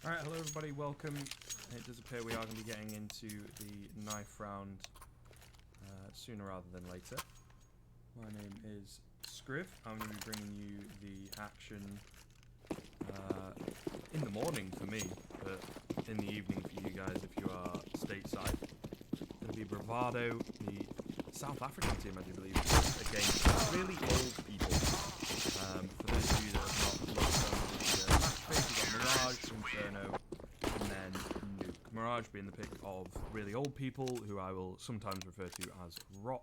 Alright, hello everybody, welcome. It does appear we are going to be getting into the knife round sooner rather than later. My name is Scriv. I'm going to be bringing you the action in the morning for me, but in the evening for you guys if you are stateside. It's going to be Bravado, the South African team I do believe, against really old people. For those of you that have not looked on the match page, we've got Mirage, Inferno, and then Nuke. Mirage being the pick of really old people, who I will sometimes refer to as ROP.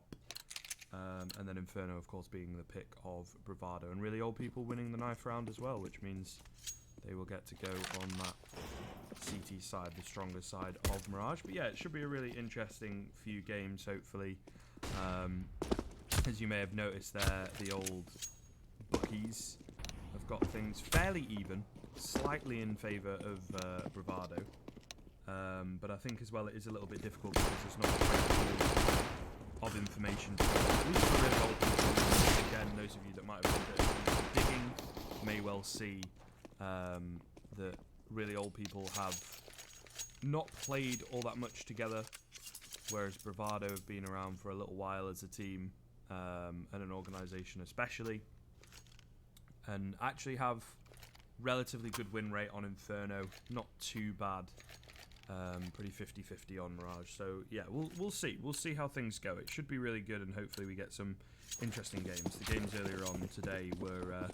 And then Inferno, of course, being the pick of Bravado. And really old people winning the knife round as well, which means they will get to go on that CT side, the stronger side of Mirage. But yeah, it should be a really interesting few games, hopefully. As you may have noticed there, the old bookies have got things fairly even, slightly in favour of Bravado. But I think as well it is a little bit difficult because there's not a great deal of information to at least for really old people. Again, those of you that might have been digging may well see that really old people have not played all that much together, whereas Bravado have been around for a little while as a team and an organisation especially, and actually have relatively good win rate on Inferno, not too bad. Pretty 50-50 on Mirage. So yeah, we'll see how things go. It should be really good, and hopefully we get some interesting games. The games earlier on today were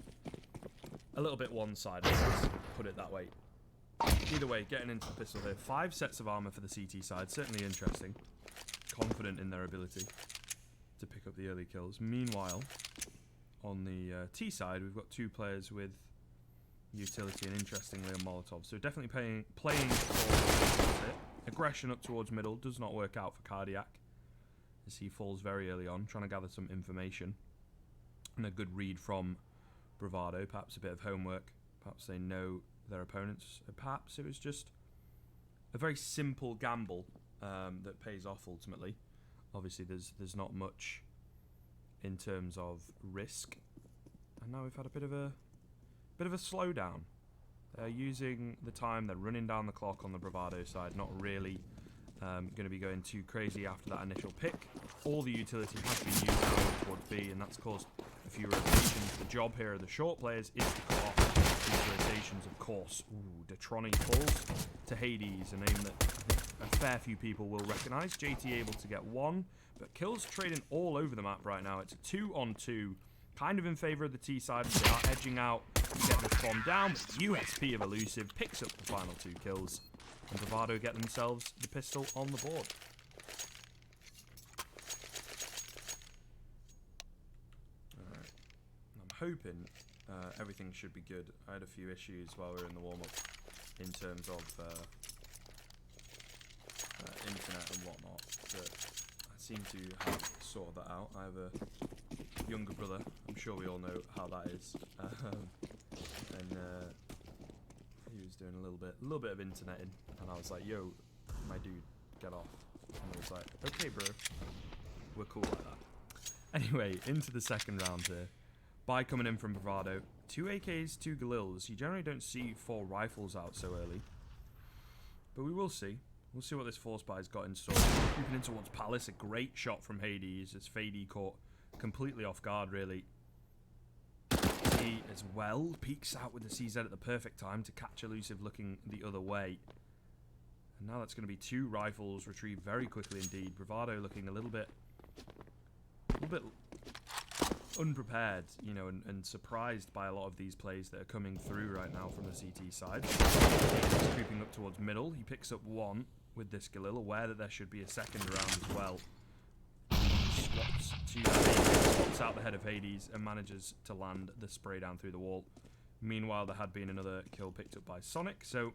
a little bit one-sided, let's put it that way. Either way, getting into the pistol here. 5 sets of armor for the CT side, certainly interesting. Confident in their ability to pick up the early kills. Meanwhile, on the T side, we've got 2 players with utility and interestingly a Molotov. So definitely playing for it. Aggression up towards middle does not work out for Cardiac, as he falls very early on, trying to gather some information. And a good read from Bravado, perhaps a bit of homework, perhaps they know their opponents, perhaps it was just a very simple gamble that pays off ultimately. Obviously there's not much in terms of risk, and now we've had a bit of a slowdown. They're using the time, they're running down the clock on the Bravado side, not really going to be going too crazy after that initial pick. All the utility has been used now towards B, and that's caused a few rotations. The job here of the short players is to cut off these rotations, of course. Ooh, Detroni falls to Hades, a name that I think a fair few people will recognise. JT able to get 1, but kills trading all over the map right now. It's a 2-on-2. Kind of in favour of the T side. They are edging out to get this bomb down, but USP of Elusive picks up the final 2 kills, and Bravado get themselves the pistol on the board. Alright, I'm hoping everything should be good. I had a few issues while we were in the warm-up in terms of internet and whatnot, but I seem to have sorted that out. I have a younger brother, I'm sure we all know how that is, and he was doing a little bit of interneting, and I was like, yo, my dude, get off, and he was like, okay bro, we're cool like that. Anyway, into the second round here. Buy coming in from Bravado, 2 AKs, 2 Galils. You generally don't see 4 rifles out so early, but we will see. We'll see what this force buy's got in store. Creeping in towards Palace, a great shot from Hades as Fady caught completely off guard, really. He as well peeks out with the CZ at the perfect time to catch Elusive looking the other way. And now that's going to be 2 rifles retrieved very quickly indeed. Bravado looking a little bit unprepared, you know, and surprised by a lot of these plays that are coming through right now from the CT side. He's creeping up towards middle. He picks up 1 with this Galil, aware that there should be a second round as well. Swaps out the head of Hades and manages to land the spray down through the wall. Meanwhile, there had been another kill picked up by Sonic. So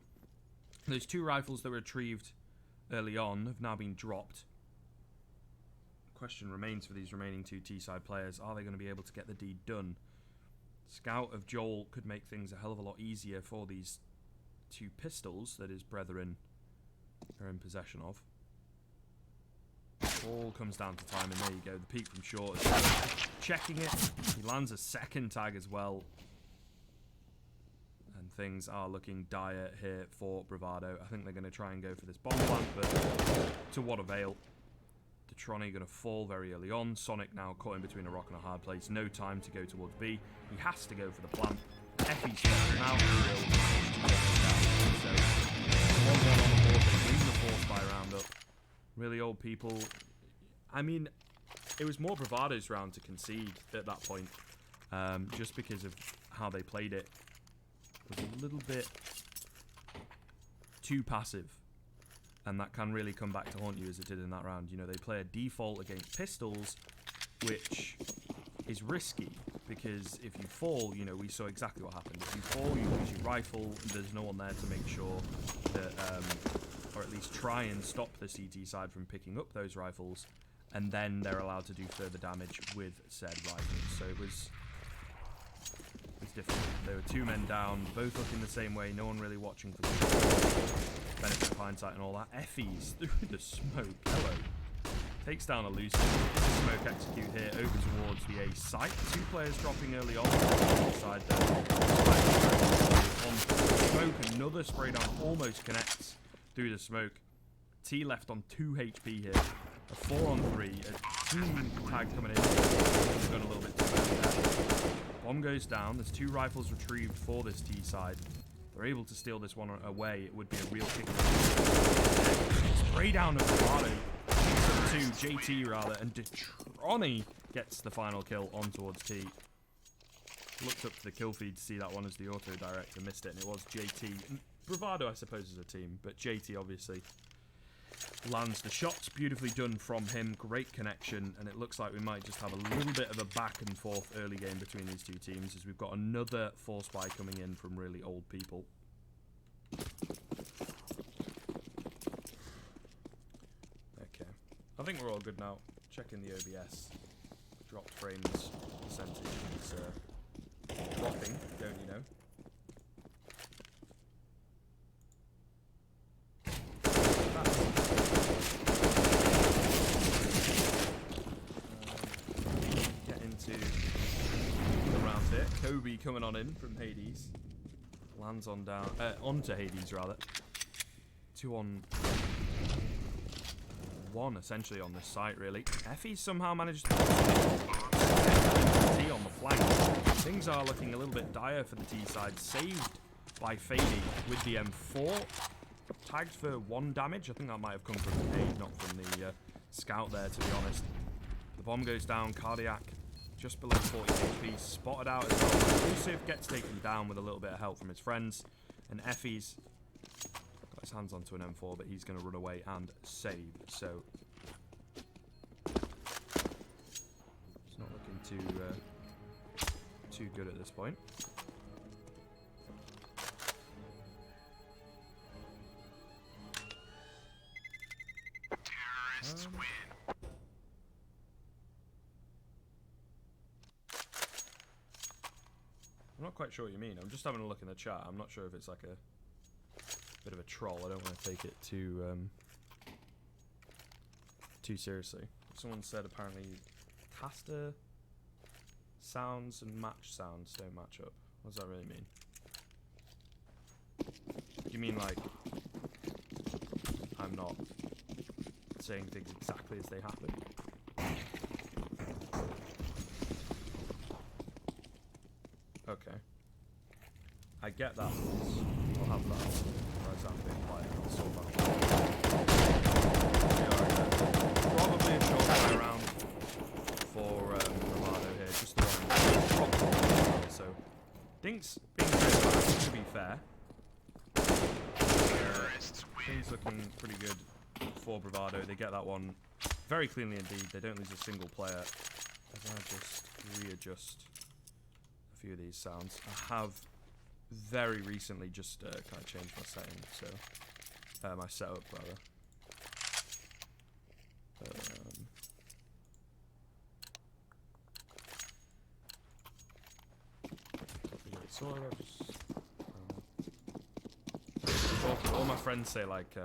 those 2 rifles that were retrieved early on have now been dropped. Question remains for these remaining 2 T-side players. Are they going to be able to get the deed done? Scout of Joel could make things a hell of a lot easier for these 2 pistols that his brethren are in possession of. All comes down to time, and there you go, the peek from short. Checking it, he lands a second tag as well. And things are looking dire here for Bravado. I think they're going to try and go for this bomb plant, but to what avail? Detroni going to fall very early on. Sonic now caught in between a rock and a hard place. No time to go towards B. He has to go for the plant. Effie steps him out. So 1-1 on the board. They bring the force by round up. Really old people. I mean, it was more Bravado's round to concede at that point. Just because of how they played it. It was a little bit too passive. And that can really come back to haunt you as it did in that round. You know, they play a default against pistols, which is risky. Because if you fall, you know, we saw exactly what happened. If you fall, you lose your rifle. There's no one there to make sure that, or at least try and stop the CT side from picking up those rifles. And then they're allowed to do further damage with said rifles. So it was difficult. There were two men down, both looking the same way. No one really watching for the benefit of hindsight and all that. Effie's through the smoke. Hello. Takes down Elusive. Smoke execute here over towards the A site. Two players dropping early on. Side there. On smoke, another spray down almost connects through the smoke. T left on 2 HP here. A 4-on-3. A team tag coming in. We've got a little bit too early there. Bomb goes down. There's 2 rifles retrieved for this T side. They're able to steal this one away. It would be a real kick. Spray down of Bravado. To JT rather, and Detroni gets the final kill on towards T. Looked up to the kill feed to see that one as the auto director missed it, and it was JT. And Bravado, I suppose, is a team, but JT obviously lands the shots. Beautifully done from him. Great connection, and it looks like we might just have a little bit of a back and forth early game between these two teams, as we've got another force buy coming in from really old people. I think we're all good now. Checking the OBS. Dropped frames percentage is dropping, don't you know? Get into the round here. Kobe coming on in from Hades. Lands on down, onto Hades rather. 2 on 1 essentially on this site, really. Effie somehow managed to T on the flank. Things are looking a little bit dire for the T side. Saved by Fady with the M4. Tagged for 1 damage. I think that might have come from the nade, not from the scout there, to be honest. The bomb goes down. Cardiac just below 40 HP. Spotted out as well. Elusive gets taken down with a little bit of help from his friends. And Effie's his hands onto an M4, but he's going to run away and save. So it's not looking too good at this point. Terrorists win. I'm not quite sure what you mean. I'm just having a look in the chat. I'm not sure if it's like a bit of a troll. I don't want to take it too seriously. Someone said apparently caster sounds and match sounds don't match up. What does that really mean? Do you mean like I'm not saying things exactly as they happen? Okay. I get that. I'll have that. Whereas I'm being quiet. I'll sort that. Probably a short way around for Bravado here. Just the one. So, Dinks being very bad, to be fair. Things looking pretty good for Bravado. They get that one very cleanly indeed. They don't lose a single player. As I just readjust a few of these sounds. I have very recently just kind of changed my settings, so my setup rather. All my friends say like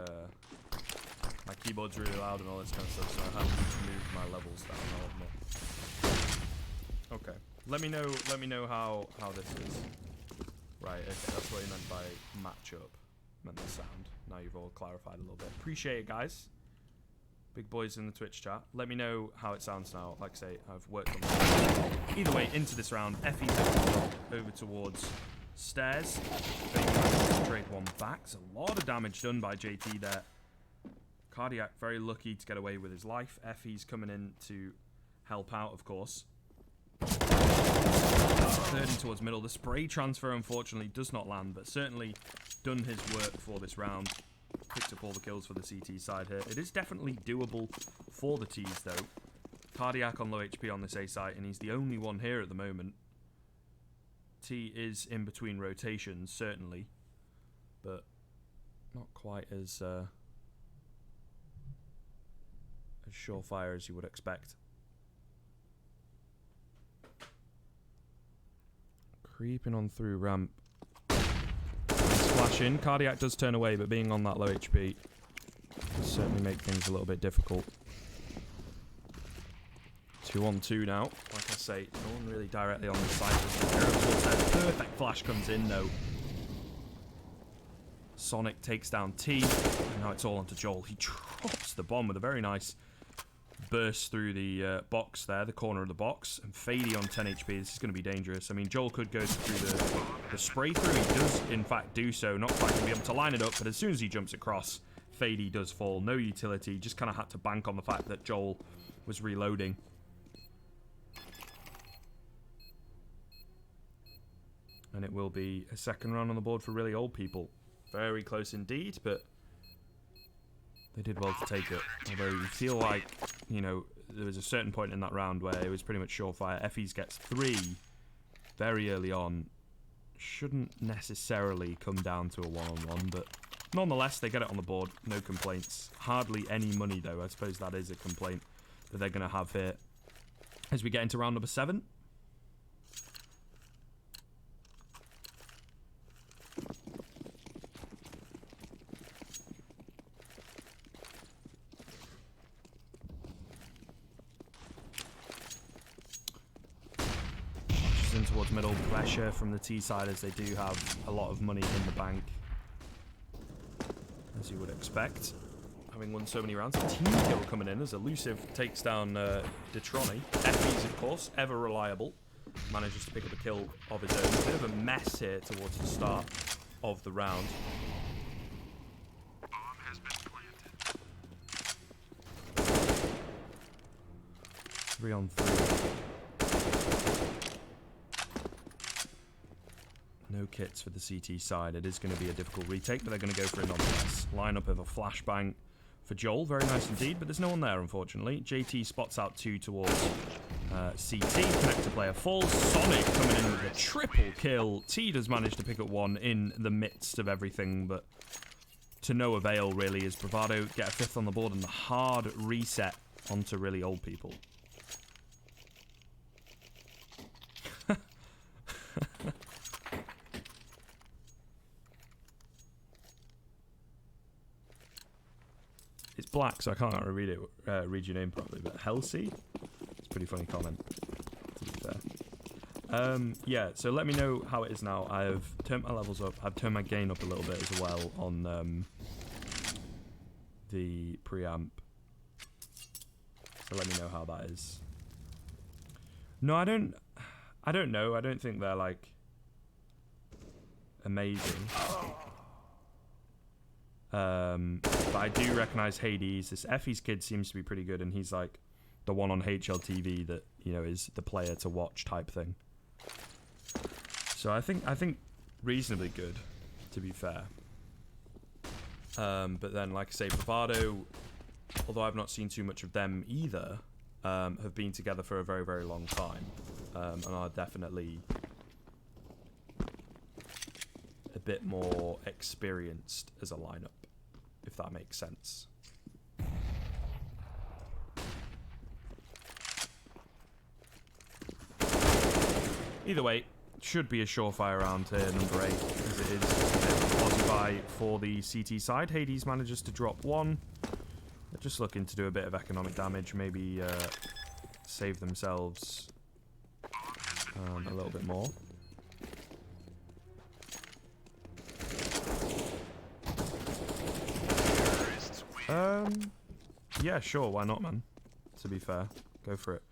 my keyboard's really loud and all this kind of stuff, so I have to move my levels down a lot more. Okay, let me know how this is. Right, okay, that's what he meant by matchup. Meant the sound. Now you've all clarified a little bit. Appreciate it, guys. Big boys in the Twitch chat. Let me know how it sounds now. Like I say, I've worked on that. Either way, into this round, Effie's over towards stairs. Trade one back. There's a lot of damage done by JT there. Cardiac very lucky to get away with his life. Effie's coming in to help out, of course. Third in towards middle. The spray transfer, unfortunately, does not land, but certainly done his work for this round. Picked up all the kills for the CT side here. It is definitely doable for the T's, though. Cardiac on low HP on this A site, and he's the only one here at the moment. T is in between rotations, certainly, but not quite as surefire as you would expect. Creeping on through ramp. Splash in. Cardiac does turn away, but being on that low HP will certainly make things a little bit difficult. 2-on-2 now. Like I say, no one really directly on the side. Perfect flash comes in, though. Sonic takes down T, and now it's all onto Joel. He drops the bomb with a very nice burst through the box there, the corner of the box. And Fady on 10 HP. This is going to be dangerous. I mean, Joel could go through the spray through. He does, in fact, do so. Not quite going to be able to line it up, but as soon as he jumps across, Fady does fall. No utility. Just kind of had to bank on the fact that Joel was reloading. And it will be a second round on the board for really old people. Very close indeed, but they did well to take it. Although you feel like, you know, there was a certain point in that round where it was pretty much surefire. Effie's gets 3 very early on. Shouldn't necessarily come down to a one-on-one, but nonetheless, they get it on the board. No complaints. Hardly any money, though. I suppose that is a complaint that they're going to have here. As we get into round number 7. In towards middle. Pressure from the T side as they do have a lot of money in the bank, as you would expect, having won so many rounds. A team kill coming in as Elusive takes down Detroni. Effie's, of course, ever reliable, manages to pick up a kill of his own. A bit of a mess here towards the start of the round. 3-on-3. No kits for the CT side. It is going to be a difficult retake, but they're going to go for it nonetheless. Lineup of a flashbang for Joel. Very nice indeed, but there's no one there, unfortunately. JT spots out 2 towards CT. Connector player falls. Sonic coming in with a triple kill. T does manage to pick up 1 in the midst of everything, but to no avail, really, as Bravado get a 5th on the board and the hard reset onto really old people. It's black, so I can't read your name properly, but Helsey? It's a pretty funny comment, to be fair. Yeah, so let me know how it is now. I've turned my levels up. I've turned my gain up a little bit as well on the preamp. So let me know how that is. No, I don't know. I don't think they're, like, amazing. But I do recognize Hades. This Effie's kid seems to be pretty good, and he's like the one on HLTV that, you know, is the player to watch type thing. So I think reasonably good, to be fair. But then, like I say, Bravado, although I've not seen too much of them either, have been together for a very, very long time, and are definitely a bit more experienced as a lineup, if that makes sense. Either way, should be a surefire round here, number 8, as it is a bit buy for the CT side. Hades manages to drop 1. They're just looking to do a bit of economic damage, maybe save themselves a little bit more. Yeah, sure, why not, man? To be fair, go for it.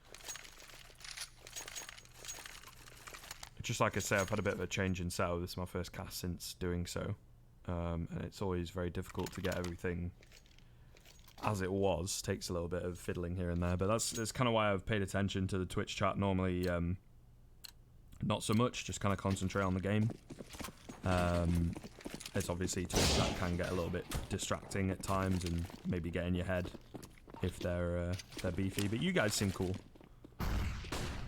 Just like I say, I've had a bit of a change in setup. This is my first cast since doing so. And it's always very difficult to get everything as it was. Takes a little bit of fiddling here and there, but that's kind of why I've paid attention to the Twitch chat. Normally, not so much, just kind of concentrate on the game. It's obviously Twitch chat can get a little bit distracting at times and maybe get in your head if they're beefy, but you guys seem cool.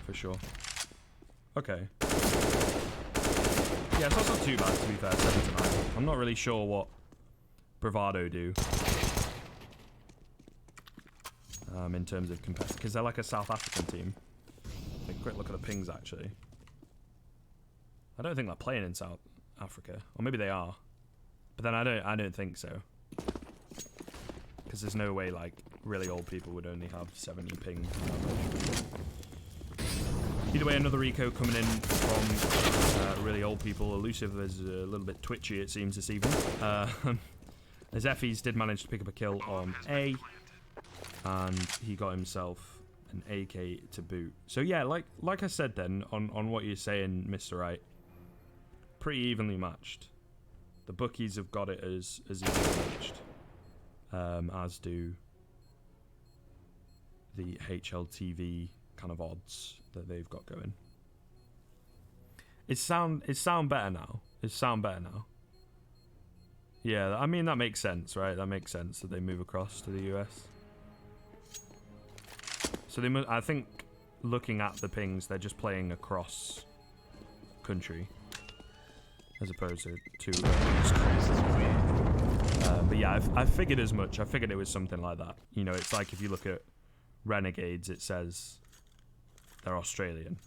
For sure. Okay. Yeah, so it's not too bad, to be fair, 7 to 9. I'm not really sure what Bravado do in terms of competitive, because they're like a South African team. Take a quick look at the pings, actually. I don't think they're playing in South Africa, or maybe they are, but then I don't think so, because there's no way like really old people would only have 70 ping. Either way, another eco coming in from really old people. Elusive is a little bit twitchy, it seems, this evening. As Effie's did manage to pick up a kill on A, and he got himself an AK to boot. So yeah, like I said then, on what you're saying, Mr. Wright, pretty evenly matched. The bookies have got it as evenly matched, as do the HLTV kind of odds that they've got going. It sound better now. Yeah, I mean that makes sense, right? That makes sense that they move across to the US. So I think looking at the pings, they're just playing across country as opposed to but yeah, I figured as much. I figured it was something like that. You know, it's like if you look at Renegades, it says they're Australian,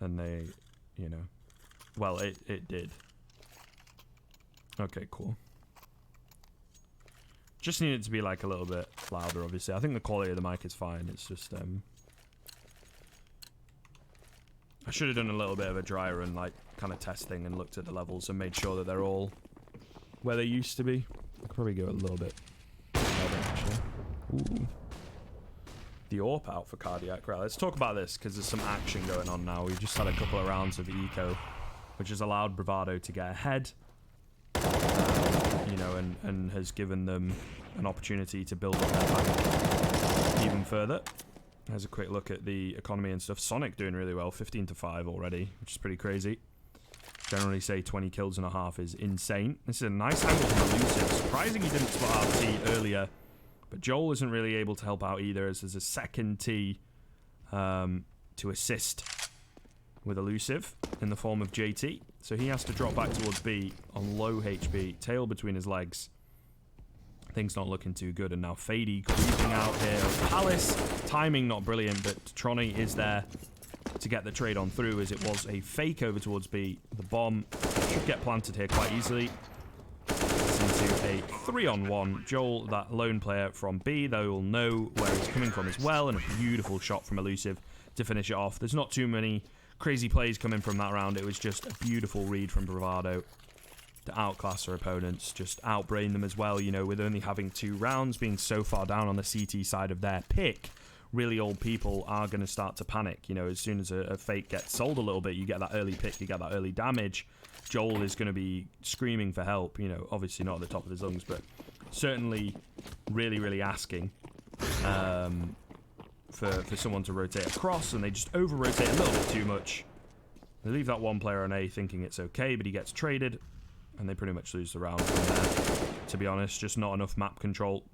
and they, you know, well, it did. Okay, cool. Just need it to be like a little bit louder, obviously. I think the quality of the mic is fine. It's just I should have done a little bit of a dry run, like kind of testing, and looked at the levels and made sure that they're all where they used to be. I could probably go a little bit louder, actually. Ooh. The AWP out for Cardiac. Right, let's talk about this, because there's some action going on now. We've just had a couple of rounds of eco, which has allowed Bravado to get ahead, you know, and has given them an opportunity to build up their pack even further. There's a quick look at the economy and stuff. Sonic doing really well, 15 to 5 already, which is pretty crazy. Generally say 20 kills and a half is insane. This is a nice angle from Elusive. Surprising he didn't spot out T earlier. But Joel isn't really able to help out either, as there's a second T to assist with Elusive in the form of JT. So he has to drop back towards B on low HP, tail between his legs. Things not looking too good, and now Fady creeping out here. Palace, timing not brilliant, but Tronny is there to get the trade on through, as it was a fake over towards B. The bomb should get planted here quite easily. Into a 3-on-1. Joel, that lone player from B, they will know where he's coming from as well, and a beautiful shot from Elusive to finish it off. There's not too many crazy plays coming from that round. It was just a beautiful read from Bravado to outclass their opponents, just outbrain them as well, you know, with only having 2 rounds, being so far down on the CT side of their pick. Really old people are going to start to panic, you know, as soon as a fake gets sold a little bit, you get that early pick, you get that early damage. Joel is going to be screaming for help, you know, obviously not at the top of his lungs, but certainly really, really asking for someone to rotate across, and they just over-rotate a little bit too much. They leave that one player on A thinking it's okay, but he gets traded, and they pretty much lose the round from there, to be honest. Just not enough map control,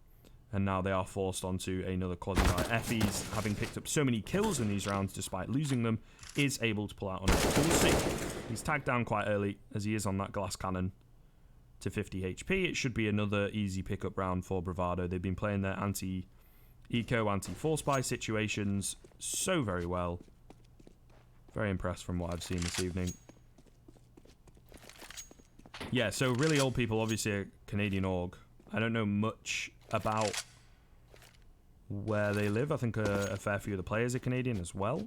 and now they are forced onto another quasi-high. Effie's, having picked up so many kills in these rounds despite losing them, is able to pull out on it. So we'll see. He's tagged down quite early, as he is on that glass cannon to 50 HP. It should be another easy pickup round for Bravado. They've been playing their anti-eco, anti-force buy situations so very well. Very impressed from what I've seen this evening. Yeah, so really old people, obviously a Canadian org. I don't know much about where they live. I think a fair few of the players are Canadian as well.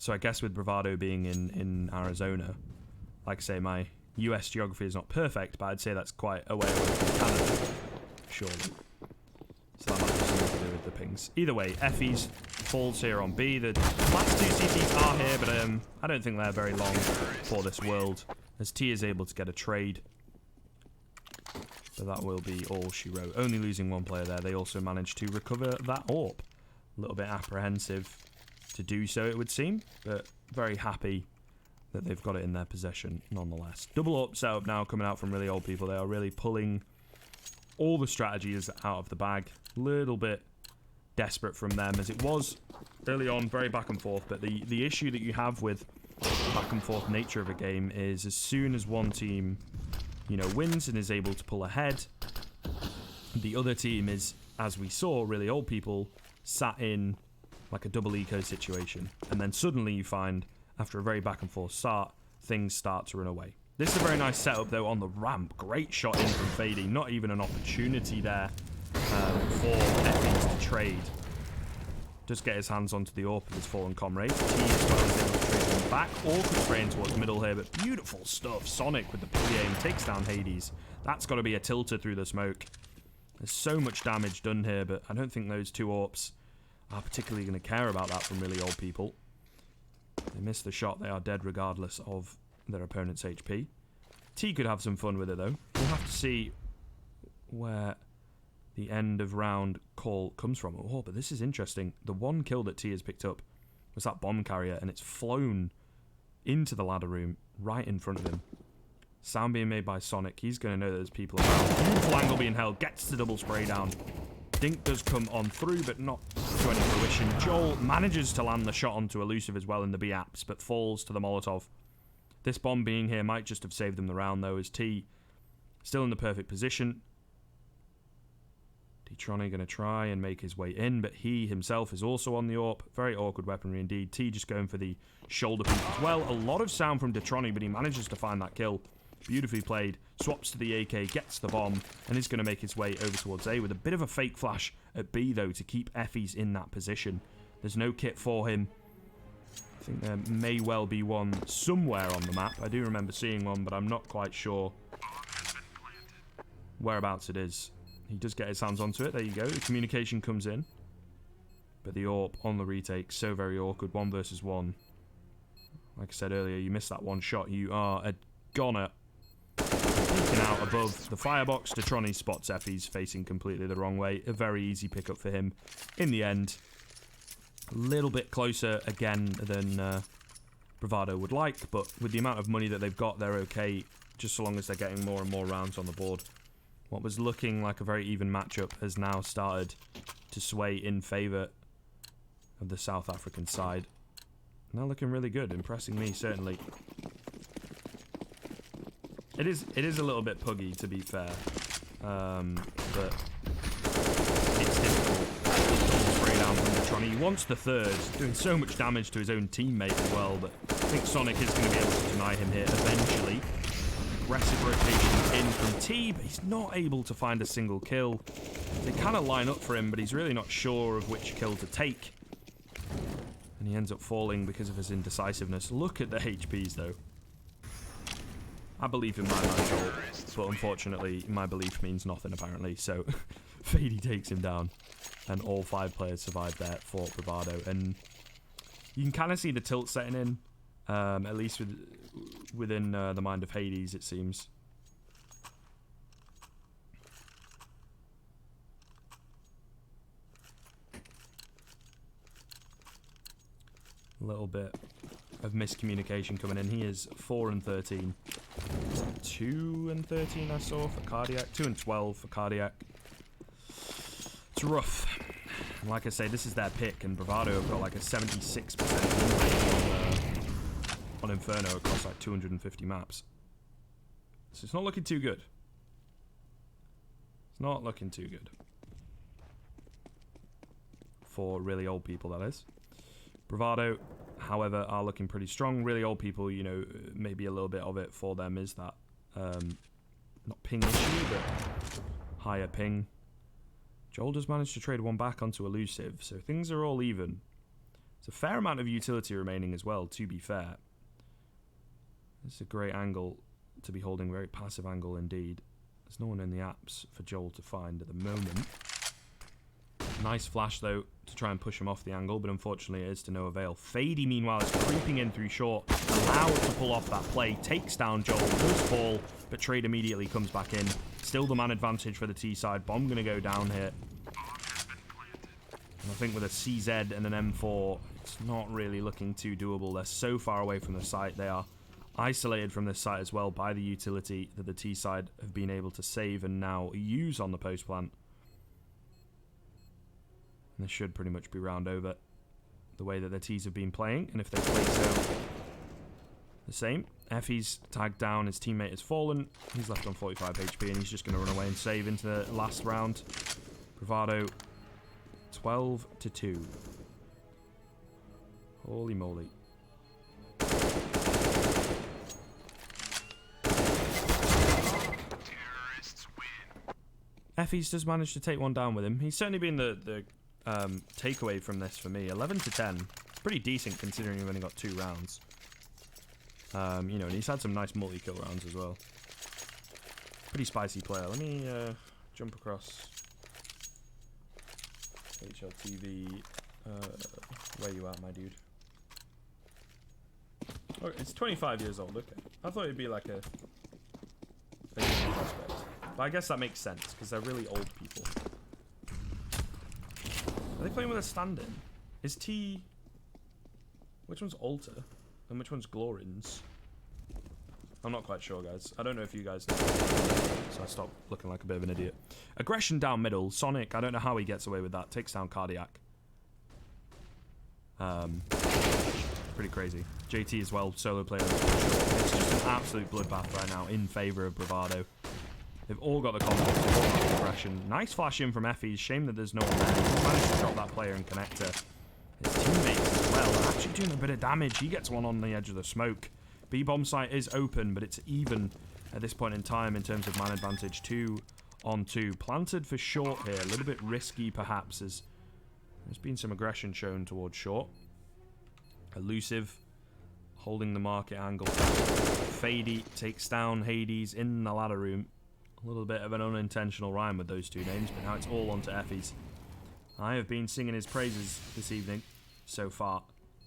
So I guess with Bravado being in Arizona, like I say, my US geography is not perfect, but I'd say that's quite a way away from Canada. surely. So that might have something to do with the pings. Either way, Effie's falls here on B. The last two CTs are here, but I don't think they're very long for this world, as T is able to get a trade. So that will be all she wrote. Only losing one player there. They also managed to recover that AWP. A little bit apprehensive to do so, it would seem, but very happy that they've got it in their possession nonetheless. Double AWP setup now coming out from really old people. They are really pulling all the strategies out of the bag. Little bit desperate from them, as it was early on very back and forth, but the issue that you have with the back and forth nature of a game is as soon as one team, you know, wins and is able to pull ahead, the other team is, as we saw, really old people sat in like a double eco situation, and then suddenly you find after a very back and forth start, things start to run away. This is a very nice setup though on the ramp. Great shot in from Fady. Not even an opportunity there for Effie's to trade. Just get his hands onto the AWP of his fallen comrade. T as well is able to trade him back. Awkward spraying towards the middle here, but beautiful stuff. Sonic with the pre-aim takes down Hades. That's got to be a tilter through the smoke. There's so much damage done here, but I don't think those two AWPs are particularly going to care about that from really old people. They miss the shot. They are dead regardless of their opponent's HP. T could have some fun with it though. We'll have to see where the end of round call comes from. Oh, but this is interesting. The one kill that T has picked up was that bomb carrier, and it's flown into the ladder room right in front of him. Sound being made by Sonic. He's going to know that there's people around. Beautiful angle being held. Gets the double spray down. Dink does come on through, but not to any fruition. Joel manages to land the shot onto Elusive as well in the B-apps, but falls to the Molotov. This bomb being here might just have saved them the round, though, as T still in the perfect position. D-Tronny going to try and make his way in, but he himself is also on the AWP. Very awkward weaponry indeed. T just going for the shoulder peek as well. A lot of sound from D-Tronny, but he manages to find that kill. Beautifully played. Swaps to the AK, gets the bomb, and is going to make his way over towards A with a bit of a fake flash at B, though, to keep Effie's in that position. There's no kit for him. I think there may well be one somewhere on the map. I do remember seeing one, but I'm not quite sure whereabouts it is. He does get his hands onto it. There you go. The communication comes in. But the AWP on the retake, so very awkward. 1 versus 1. Like I said earlier, you miss that one shot. You are a goner. Peeking out above the firebox. D-Tronny spots Effie's facing completely the wrong way. A very easy pickup for him in the end. A little bit closer again than Bravado would like, but with the amount of money that they've got, they're okay, just so long as they're getting more and more rounds on the board. What was looking like a very even matchup has now started to sway in favour of the South African side. Now looking really good, impressing me certainly. It is a little bit puggy, to be fair, but it's difficult. Spray down from D-Tronny. He wants the third, doing so much damage to his own teammate as well, but I think Sonic is going to be able to deny him here eventually. Aggressive rotation in from T, but he's not able to find a single kill. They kind of line up for him, but he's really not sure of which kill to take. And he ends up falling because of his indecisiveness. Look at the HPs, though. I believe in my mind, Joel, but unfortunately, my belief means nothing, apparently. So, Fady takes him down, and all 5 players survive there for Bravado. And you can kind of see the tilt setting in, at least within the mind of Hades, it seems. A little bit of miscommunication coming in. He is 4 and 13. 2 and 13 I saw for Cardiac. 2 and 12 for Cardiac. It's rough. And like I say, this is their pick, and Bravado have got like a 76% win rate on Inferno across like 250 maps. So it's not looking too good. It's not looking too good. For really old people, that is. Bravado, however, are looking pretty strong. Really old people, you know, maybe a little bit of it for them is that, not ping issue, but higher ping. Joel does manage to trade one back onto Elusive, so things are all even. There's a fair amount of utility remaining as well, to be fair. This is a great angle to be holding, very passive angle indeed. There's no one in the apps for Joel to find at the moment. Nice flash, though, to try and push him off the angle, but unfortunately it is to no avail. Fady, meanwhile, is creeping in through short, allowed to pull off that play, takes down Joel, does fall, but Trade immediately comes back in. Still the man advantage for the T side. Bomb going to go down here. And I think with a CZ and an M4, it's not really looking too doable. They're so far away from the site. They are isolated from this site as well by the utility that the T side have been able to save and now use on the post plant. And this should pretty much be round over the way that the T's have been playing. And if they play so the same. Effie's tagged down. His teammate has fallen. He's left on 45 HP and he's just going to run away and save into the last round. Bravado 12-2. Holy moly. Effie's does manage to take one down with him. He's certainly been the takeaway from this for me. 11-10. Pretty decent considering we've only got 2 rounds. You know, and he's had some nice multi-kill rounds as well. Pretty spicy player. Let me jump across HLTV. Where you at, my dude? Oh, it's 25 years old. Okay, I thought it'd be like a young prospect, but I guess that makes sense because they're really old people. Are they playing with a stand-in? Is T... Which one's Alter? And which one's Glorins? I'm not quite sure, guys. I don't know if you guys know. So I stopped looking like a bit of an idiot. Aggression down middle. Sonic, I don't know how he gets away with that. Takes down Cardiac. Pretty crazy. JT as well, solo player. It's just an absolute bloodbath right now in favour of Bravado. They've all got the confidence, they've all got the aggression. Nice flash in from Effie. Shame that there's no one there. He's managed to drop that player and connector. His teammates as well are actually doing a bit of damage. He gets one on the edge of the smoke. B-bomb site is open, but it's even at this point in time in terms of man advantage. 2-on-2. Planted for short here. A little bit risky, perhaps, as there's been some aggression shown towards short. Elusive, holding the market angle. Fady takes down Hades in the ladder room. A little bit of an unintentional rhyme with those two names, but now it's all onto Effie's. I have been singing his praises this evening so far.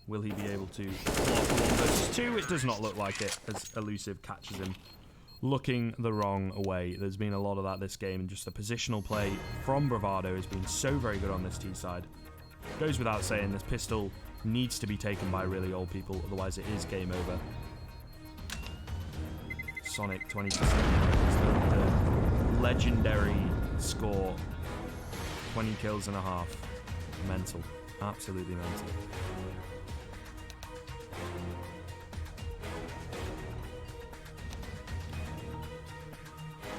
Will he be able to block the 1 versus 2? It does not look like it, as Elusive catches him looking the wrong way. There's been a lot of that this game, and just the positional play from Bravado has been so very good on this T side. Goes without saying, this pistol needs to be taken by really old people, otherwise it is game over. Sonic 20%. The legendary score. 20 kills and a half. Mental. Absolutely mental.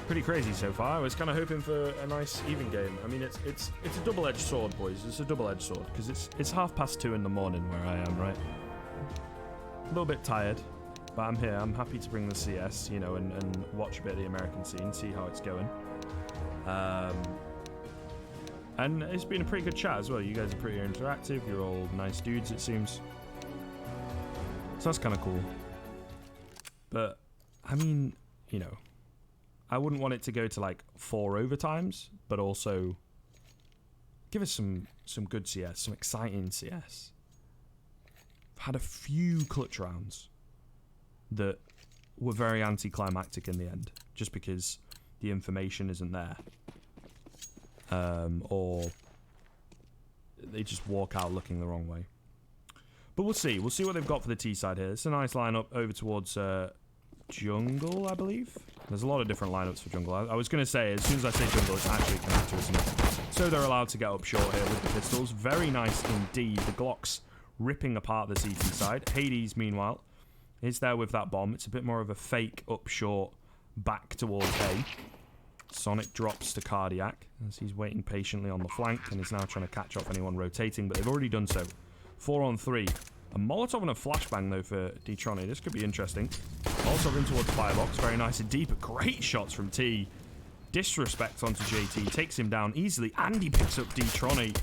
Pretty crazy so far. I was kind of hoping for a nice even game. I mean, it's a double-edged sword, boys. It's a double-edged sword because it's 2:30 in the morning where I am, right? A little bit tired, but I'm here. I'm happy to bring the CS, you know, and watch a bit of the American scene, see how it's going. And it's been a pretty good chat as well. You guys are pretty interactive. You're all nice dudes, it seems. So that's kind of cool. But, I mean, you know, I wouldn't want it to go to like 4 overtimes, but also give us some good CS, some exciting CS. I've had a few clutch rounds that were very anticlimactic in the end, just because the information isn't there. Or they just walk out looking the wrong way. But we'll see. We'll see what they've got for the T side here. It's a nice lineup over towards jungle, I believe. There's a lot of different lineups for jungle. I was going to say, as soon as I say jungle, it's actually connector, isn't it? So they're allowed to get up short here with the pistols. Very nice indeed. The Glocks ripping apart the CT side. Hades, meanwhile, is there with that bomb. It's a bit more of a fake up short back towards A. Sonic drops to Cardiac as he's waiting patiently on the flank and is now trying to catch off anyone rotating, but they've already done so. 4-on-3. A Molotov and a flashbang, though, for D-Tronny. This could be interesting. Molotov in towards Firebox. Very nice indeed, but great shots from T. Disrespect onto JT. Takes him down easily, and he picks up D-Tronny.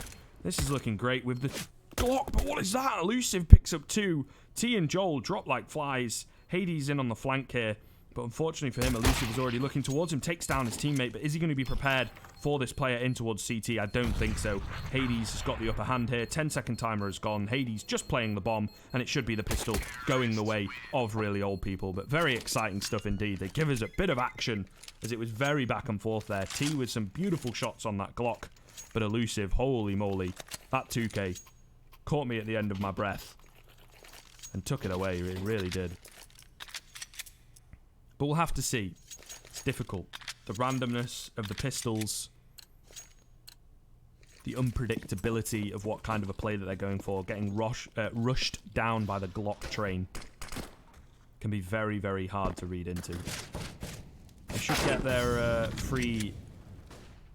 This is looking great with the Glock, but what is that? Elusive picks up 2. T and Joel drop like flies. Hades in on the flank here. But unfortunately for him, Elusive is already looking towards him, takes down his teammate, but is he going to be prepared for this player in towards CT? I don't think so. Hades has got the upper hand here. 10-second timer has gone. Hades just playing the bomb, and it should be the pistol going the way of really old people. But very exciting stuff indeed. They give us a bit of action, as it was very back and forth there. T with some beautiful shots on that Glock, but Elusive, holy moly, that 2K caught me at the end of my breath and took it away. It really did. But we'll have to see. It's difficult. The randomness of the pistols, the unpredictability of what kind of a play that they're going for, getting rushed down by the Glock train can be very, very hard to read into. They should get their free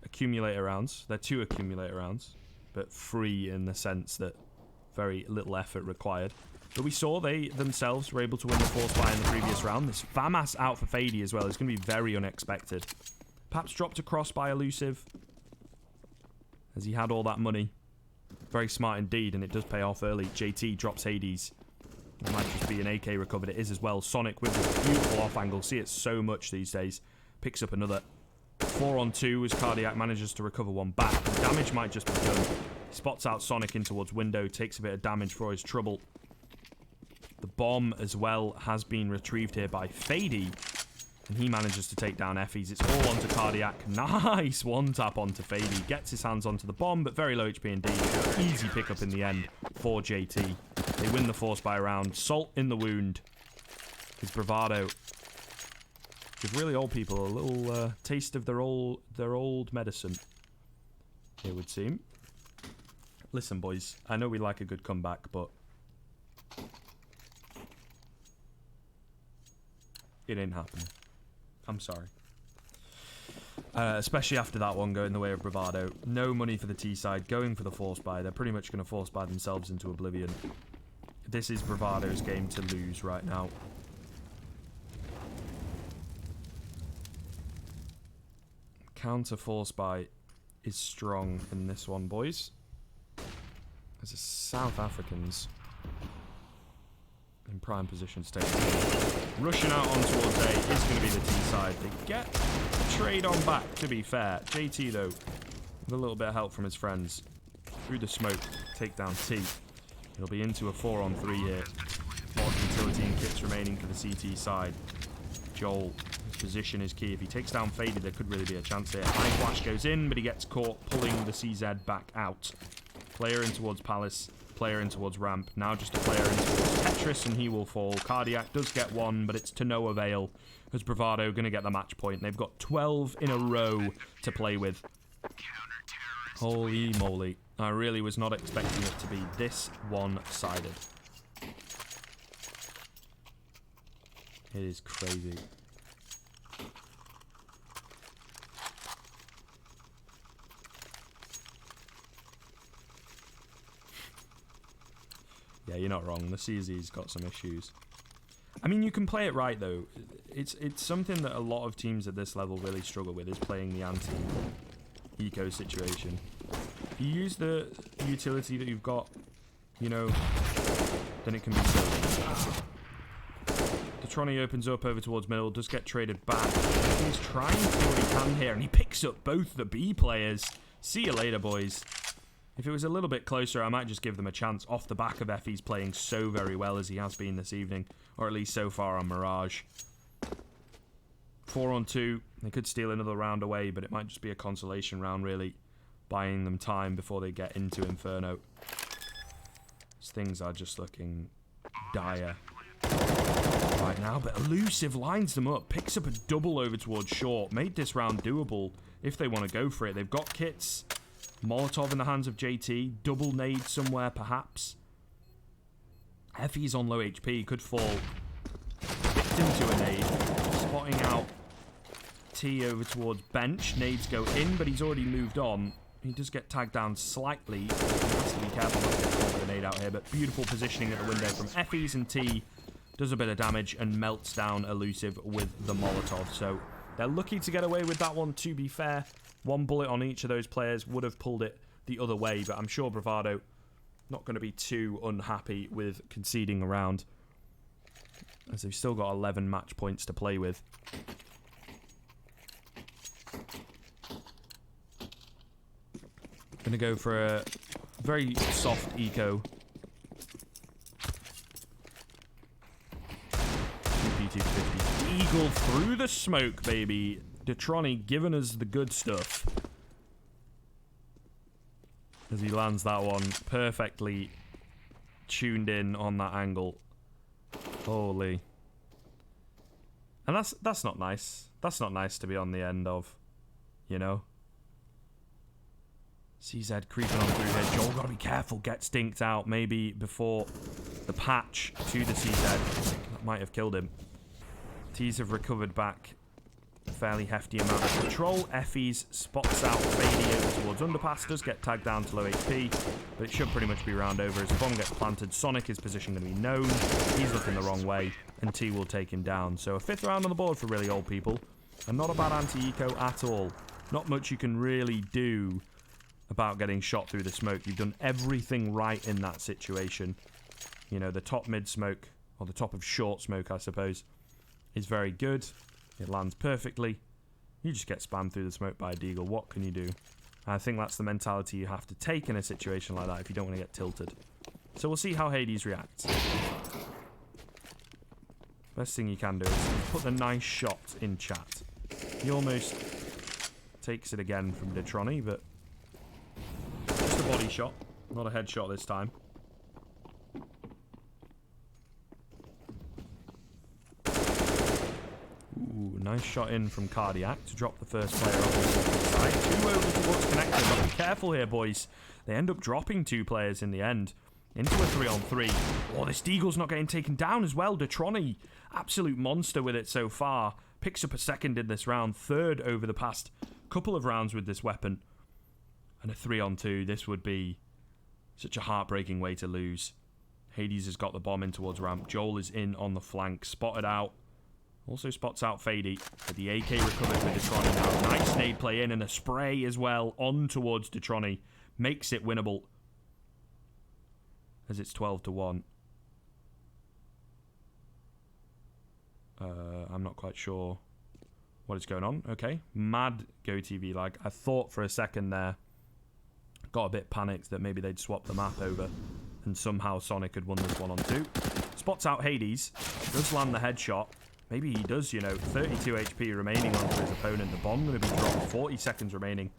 accumulator rounds. They're 2 accumulator rounds, but free in the sense that very little effort required. But we saw they themselves were able to win the force buy in the previous round. This FAMAS out for Fady as well is going to be very unexpected. Perhaps dropped across by Elusive, as he had all that money. Very smart indeed, and it does pay off early. JT drops Hades. It might just be an AK recovered. It is as well. Sonic with this beautiful off angle. See it so much these days. Picks up another 4-on-2 as Cardiac manages to recover one back. The damage might just be done. Spots out Sonic in towards window. Takes a bit of damage for his trouble. The bomb as well has been retrieved here by Fady. And he manages to take down Effies. It's all onto Cardiac. Nice one tap onto Fady. Gets his hands onto the bomb, but very low HP indeed. Easy pickup in the end for JT. They win the force by a round. Salt in the wound. His Bravado. Give really old people a little taste of their old medicine, it would seem. Listen, boys. I know we like a good comeback, but it ain't happening. I'm sorry. Especially after that one going the way of Bravado. No money for the T side. Going for the force buy. They're pretty much going to force buy themselves into oblivion. This is Bravado's game to lose right now. Counter force buy is strong in this one, boys. As the South Africans in prime position to take it. Rushing out on towards A is going to be the T side. They get a trade on back, to be fair. JT, though, with a little bit of help from his friends. Through the smoke, take down T. He'll be into a 4-on-3 here. More utility and kits remaining for the CT side. Joel, his position is key. If he takes down Faded, there could really be a chance here. High flash goes in, but he gets caught pulling the CZ back out. Player in towards Palace. Player in towards ramp. Now just a player in towards Tetris, and he will fall. Cardiac does get one, but it's to no avail. As Bravado going to get the match point. They've got 12 in a row to play with. Holy moly. I really was not expecting it to be this one-sided. It is crazy. Yeah, you're not wrong. The CZ's got some issues. I mean, you can play it right, though. It's something that a lot of teams at this level really struggle with, is playing the anti-eco situation. If you use the utility that you've got, you know, then it can be so. The Tronny opens up over towards middle, does get traded back. He's trying to do what he can here, and he picks up both the B players. See you later, boys. If it was a little bit closer, I might just give them a chance off the back of Effie's playing so very well as he has been this evening, or at least so far on Mirage. 4-on-2. They could steal another round away, but it might just be a consolation round, really, buying them time before they get into Inferno. These things are just looking dire right now, but Elusive lines them up, picks up a double over towards short, made this round doable if they want to go for it. They've got kits. Molotov in the hands of JT. Double nade somewhere, perhaps. Effie's on low HP. Could fall victim to a nade. Spotting out T over towards bench. Nades go in, but he's already moved on. He does get tagged down slightly. He has to be careful not to get caught with a nade out here, but beautiful positioning at the window from Effie's, and T does a bit of damage and melts down Elusive with the Molotov. So they're lucky to get away with that one, to be fair. One bullet on each of those players would have pulled it the other way, but I'm sure Bravado not going to be too unhappy with conceding a round. as they've still got 11 match points to play with. Gonna go for a very soft eco. 2P250. Eagle through the smoke, baby. Detroni giving us the good stuff. As he lands that one perfectly tuned in on that angle. Holy. And that's not nice. That's not nice to be on the end of, you know. CZ creeping on through here. Joel, gotta be careful. Get stinked out. Maybe before the patch to the CZ. That might have killed him. T's have recovered back a fairly hefty amount of control. Effie's spots out Fady over towards underpass. Does get tagged down to low HP, but it should pretty much be round over as the bomb gets planted. Sonic, his position going to be known. He's looking the wrong way, and T will take him down. So a 5th round on the board for really old people, and not a bad anti-eco at all. Not much you can really do about getting shot through the smoke. You've done everything right in that situation. You know, the top mid smoke, or the top of short smoke, I suppose, is very good. It lands perfectly. You just get spammed through the smoke by a deagle. What can you do? I think that's the mentality you have to take in a situation like that if you don't want to get tilted. So we'll see how Hades reacts. Best thing you can do is put the nice shot in chat. He almost takes it again from Detroni, but just a body shot, not a headshot this time. Ooh, nice shot in from Cardiac to drop the first player off the side. 2 over towards Connector, but be careful here, boys. They end up dropping 2 players in the end into a 3-on-3. Oh, this Deagle's not getting taken down as well. Detroni, absolute monster with it so far. Picks up a 2nd in this round, 3rd over the past couple of rounds with this weapon. And a 3-on-2, this would be such a heartbreaking way to lose. Hades has got the bomb in towards ramp. Joel is in on the flank, spotted out. Also spots out Fady, but the AK recovered for Detroni now. Nice nade play in and a spray as well on towards Detroni. Makes it winnable. As it's 12-1. I'm not quite sure what is going on. Okay, mad GoTV lag. I thought for a second there, got a bit panicked that maybe they'd swap the map over and somehow Sonic had won this 1-on-2. Spots out Hades, does land the headshot. Maybe he does, you know. 32 HP remaining onto his opponent. The bomb going to be dropped. 40 seconds remaining.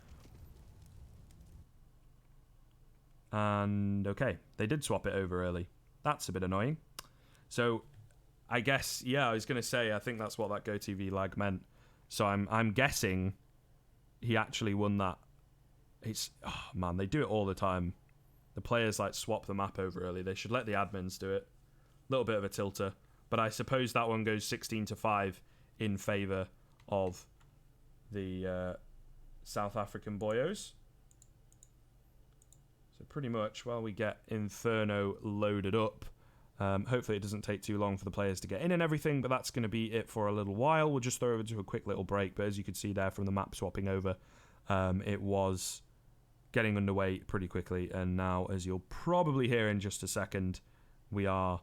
And, okay. They did swap it over early. That's a bit annoying. So, I guess, yeah, I was going to say, I think that's what that GoTV lag meant. So, I'm guessing he actually won that. It's, oh, man, they do it all the time. The players, like, swap the map over early. They should let the admins do it. A little bit of a tilter. But I suppose that one goes 16-5 in favour of the South African boyos. So pretty much while we get Inferno loaded up, hopefully it doesn't take too long for the players to get in and everything, but that's going to be it for a little while. We'll just throw over to a quick little break, but as you can see there from the map swapping over, it was getting underway pretty quickly, and now, as you'll probably hear in just a second, we are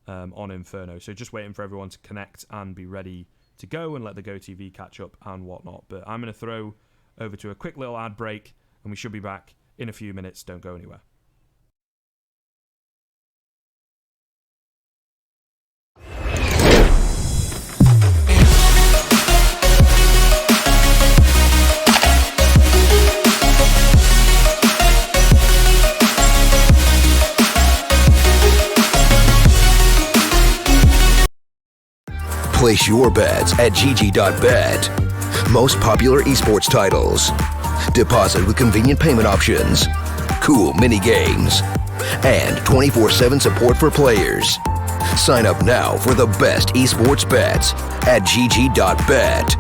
on Inferno. So just waiting for everyone to connect and be ready to go and let the GoTV catch up and whatnot. But I'm going to throw over to a quick little ad break and we should be back in a few minutes. Don't go anywhere. Place your bets at gg.bet. Most popular esports titles. Deposit with convenient payment options. Cool mini games. And 24/7 support for players. Sign up now for the best esports bets at gg.bet.